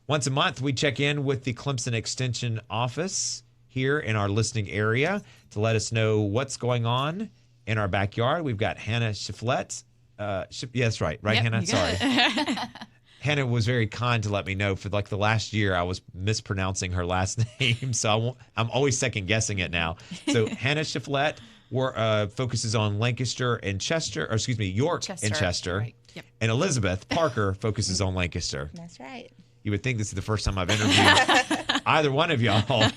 Once a month, we check in with the Clemson Extension Office here in our listening area to let us know what's going on in our backyard. We've got Hannah Shiflett. Yes, right, Yep, Hannah? Sorry. Hannah was very kind to let me know for like the last year I was mispronouncing her last name, so I'm always second guessing it now. So Hannah Shiflett focuses on Lancaster and Chester, or excuse me, York and Chester. Right. Yep. And Elizabeth Parker focuses on Lancaster. That's right. You would think this is the first time I've interviewed either one of y'all.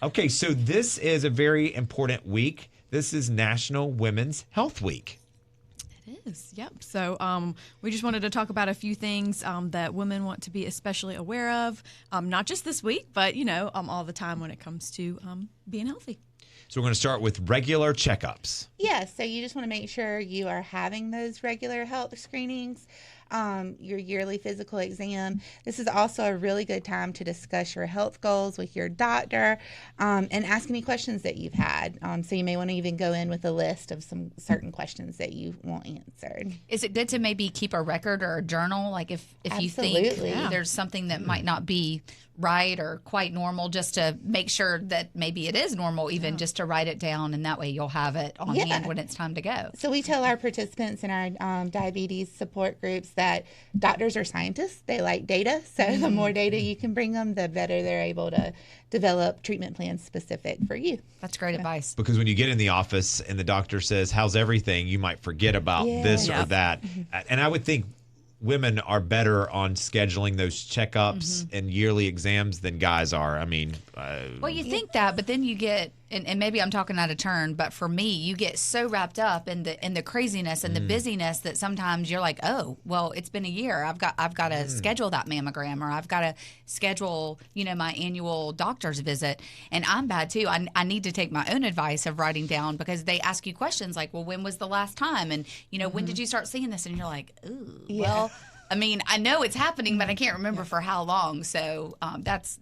Okay, so this is a very important week. This is National Women's Health Week. It is, yep. So we just wanted to talk about a few things that women want to be especially aware of, not just this week, but, all the time when it comes to being healthy. So we're going to start with regular checkups. Yeah, so you just want to make sure you are having those regular health screenings, your yearly physical exam. This is also a really good time to discuss your health goals with your doctor and ask any questions that you've had. So you may want to even go in with a list of some certain questions that you want answered. Is it good to maybe keep a record or a journal? Like if you Absolutely. think there's something that might not be right or quite normal, just to make sure that maybe it is normal, even just to write it down, and that way you'll have it on hand when it's time to go. So we tell our participants in our diabetes support groups that doctors are scientists. They like data. So the more data you can bring them, the better they're able to develop treatment plans specific for you. That's great advice. Because when you get in the office and the doctor says, how's everything, you might forget about this or that. And I would think women are better on scheduling those checkups and yearly exams than guys are. I mean, well, you think that, but then you get, and maybe I'm talking out of turn, but for me, you get so wrapped up in the craziness and the busyness that sometimes you're like, oh, well, it's been a year. I've got to schedule that mammogram, or I've got to schedule, my annual doctor's visit. And I'm bad too. I need to take my own advice of writing down, because they ask you questions like, well, when was the last time? And, when did you start seeing this? And you're like, ooh, well, I mean, I know it's happening, but I can't remember for how long. So that's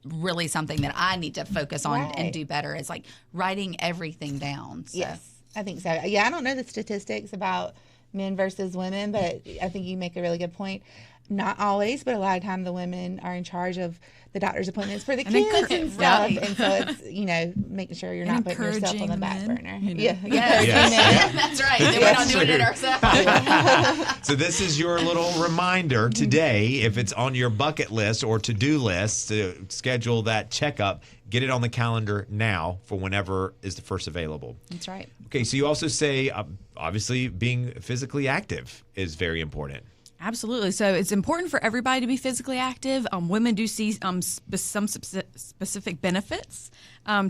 really something that I need to focus on and do better, is like writing everything down. So. Yes, I think so. Yeah, I don't know the statistics about men versus women, but I think you make a really good point. Not always, but a lot of time the women are in charge of the doctor's appointments for the kids and stuff. Right. And so it's, making sure you're not putting yourself on the back burner. Yes. That's right. Then we're not doing it ourselves. So this is your little reminder today, if it's on your bucket list or to-do list, to schedule that checkup. Get it on the calendar now for whenever is the first available. That's right. Okay, so you also say, obviously, being physically active is very important. Absolutely. So it's important for everybody to be physically active. Women do see some specific benefits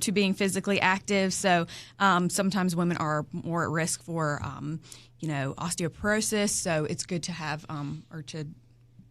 to being physically active. So sometimes women are more at risk for, osteoporosis. So it's good to have or to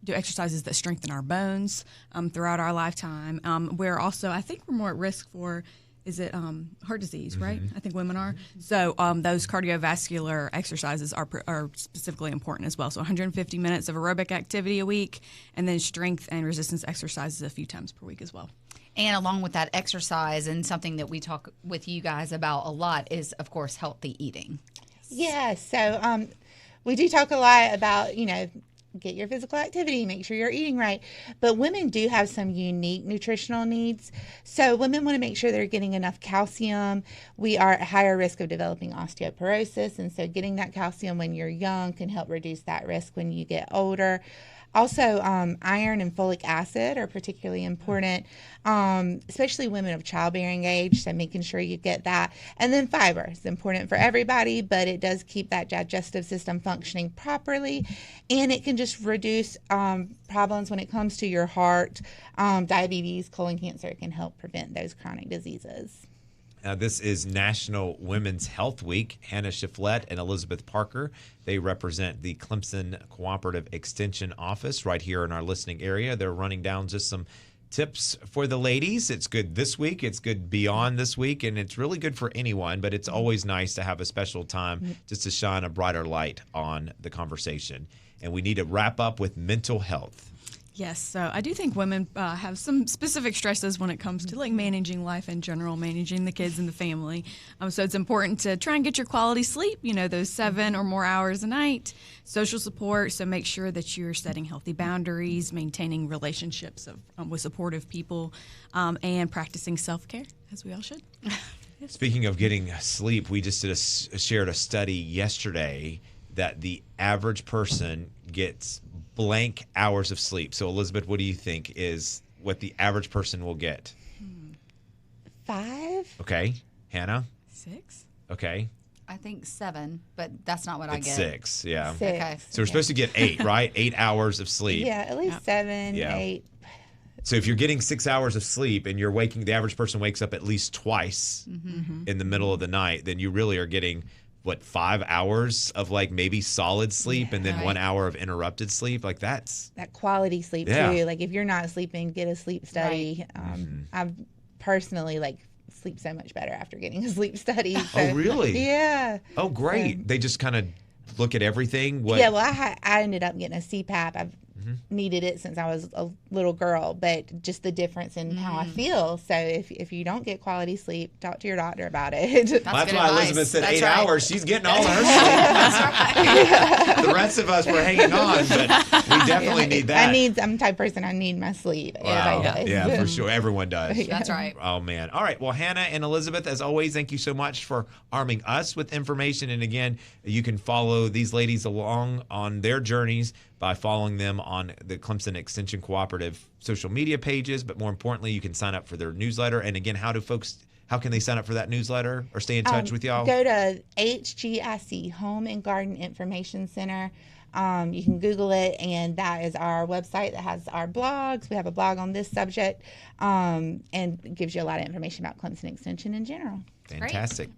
do exercises that strengthen our bones throughout our lifetime. We're also, I think we're more at risk for, is it heart disease, right? I think women are. So those cardiovascular exercises are specifically important as well. So 150 minutes of aerobic activity a week, and then strength and resistance exercises a few times per week as well. And along with that exercise, and something that we talk with you guys about a lot is, of course, healthy eating. Yeah, so we do talk a lot about, get your physical activity, make sure you're eating right. But women do have some unique nutritional needs. So women want to make sure they're getting enough calcium. We are at higher risk of developing osteoporosis. And so getting that calcium when you're young can help reduce that risk when you get older. Also, iron and folic acid are particularly important, especially women of childbearing age, so making sure you get that. And then fiber is important for everybody, but it does keep that digestive system functioning properly, and it can just reduce problems when it comes to your heart, diabetes, colon cancer. It can help prevent those chronic diseases. This is National Women's Health Week. Hannah Shiflett and Elizabeth Parker, they represent the Clemson Cooperative Extension Office right here in our listening area. They're running down just some tips for the ladies. It's good this week. It's good beyond this week, and it's really good for anyone, but it's always nice to have a special time just to shine a brighter light on the conversation. And we need to wrap up with mental health. Yes, so I do think women have some specific stresses when it comes to like managing life in general, managing the kids and the family. So it's important to try and get your quality sleep, those 7 or more hours a night, social support. So make sure that you're setting healthy boundaries, maintaining relationships with supportive people, and practicing self-care, as we all should. Speaking of getting sleep, we just shared a study yesterday that the average person gets blank hours of sleep. So, Elizabeth, what do you think is what the average person will get? 5. Okay. Hannah? 6. Okay. I think 7, but that's not what I It's get. 6, yeah. 6. Okay. So we're supposed to get 8, right? 8 hours of sleep. Yeah, at least 7, Yeah. 8. So if you're getting 6 hours of sleep and the average person wakes up at least twice in the middle of the night, then you really are getting 5 hours of like maybe solid sleep and then Right. 1 hour of interrupted sleep? Like that's That quality sleep Yeah. too. Like if you're not sleeping, get a sleep study. I've personally sleep so much better after getting a sleep study. So, Oh, really? Yeah. oh great. They just kind of look at everything. Yeah. Well, I ended up getting a CPAP. I've needed it since I was a little girl, but just the difference in how I feel. So if you don't get quality sleep, talk to your doctor about it. That's That's good why advice. Elizabeth said That's 8 right. hours. She's getting all of her sleep. The rest of us were hanging on, but we definitely need that. I'm the type of person, I need my sleep. Wow. Everybody does. Yeah, for sure. Everyone does. That's right. Oh, man. All right. Well, Hannah and Elizabeth, as always, thank you so much for arming us with information. And again, you can follow these ladies along on their journeys by following them on the Clemson Extension Cooperative social media pages. But more importantly, you can sign up for their newsletter. And again, how can they sign up for that newsletter or stay in touch with y'all? Go to HGIC, Home and Garden Information Center. You can Google it, and that is our website that has our blogs. We have a blog on this subject, and it gives you a lot of information about Clemson Extension in general. Fantastic.